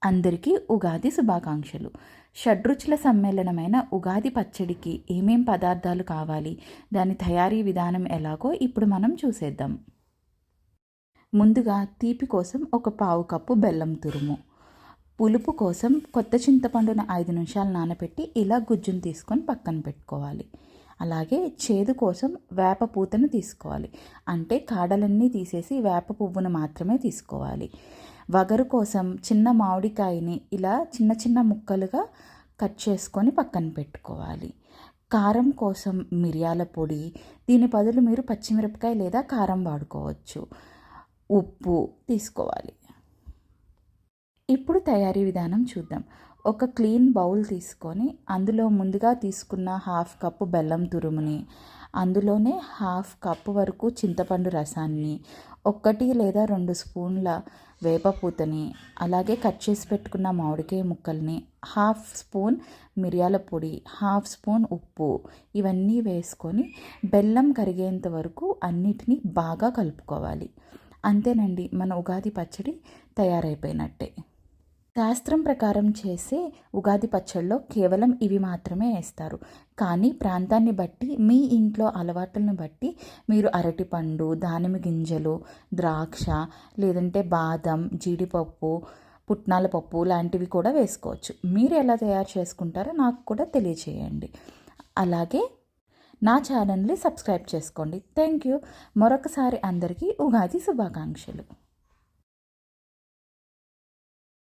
అందరికీ ఉగాది శుభాకాంక్షలు. షడ్రుచుల సమ్మేళనమైన ఉగాది పచ్చడికి ఏమేం పదార్థాలు కావాలి, దాని తయారీ విధానం ఎలాగో ఇప్పుడు మనం చూసేద్దాం. ముందుగా తీపి కోసం ఒక పావు కప్పు బెల్లం తురుము, పులుపు కోసం కొత్త చింతపండును 5 నిమిషాలు నానబెట్టి ఇలా గుజ్జును తీసుకొని పక్కన పెట్టుకోవాలి. అలాగే చేదు కోసం వేప పూతను తీసుకోవాలి, అంటే కాడలన్నీ తీసేసి వేప పువ్వును మాత్రమే తీసుకోవాలి. వగరు కోసం చిన్న మామిడికాయని ఇలా చిన్న చిన్న ముక్కలుగా కట్ చేసుకొని పక్కన పెట్టుకోవాలి. కారం కోసం మిరియాల పొడి, దీని బదులు మీరు పచ్చిమిరపకాయ లేదా కారం వాడుకోవచ్చు. ఉప్పు తీసుకోవాలి. ఇప్పుడు తయారీ విధానం చూద్దాం. ఒక క్లీన్ బౌల్ తీసుకొని అందులో ముందుగా తీసుకున్న 1/2 కప్పు బెల్లం తురుముని, అందులోనే 1/2 కప్పు వరకు చింతపండు రసాన్ని, 1 లేదా 2 స్పూన్ల వేపపూతని, అలాగే కట్ చేసి పెట్టుకున్న మామిడికాయ ముక్కల్ని, 1/2 స్పూన్ మిరియాల పొడి, 1/2 స్పూన్ ఉప్పు, ఇవన్నీ వేసుకొని బెల్లం కరిగేంత వరకు అన్నిటినీ బాగా కలుపుకోవాలి. అంతేనండి, మన ఉగాది పచ్చడి తయారైపోయినట్టే. శాస్త్రం ప్రకారం చేసే ఉగాది పచ్చడిలో కేవలం ఇవి మాత్రమే వేస్తారు. కానీ ప్రాంతాన్ని బట్టి, మీ ఇంట్లో అలవాట్లను బట్టి మీరు అరటిపండు, దానిమ్మ గింజలు, ద్రాక్ష, లేదంటే బాదం, జీడిపప్పు, పుట్నాల పప్పు లాంటివి కూడా వేసుకోవచ్చు. మీరు ఎలా తయారు చేసుకుంటారో నాకు కూడా తెలియచేయండి. అలాగే నా ఛానల్ని సబ్స్క్రైబ్ చేసుకోండి. Thank you. మరొకసారి అందరికీ ఉగాది శుభాకాంక్షలు.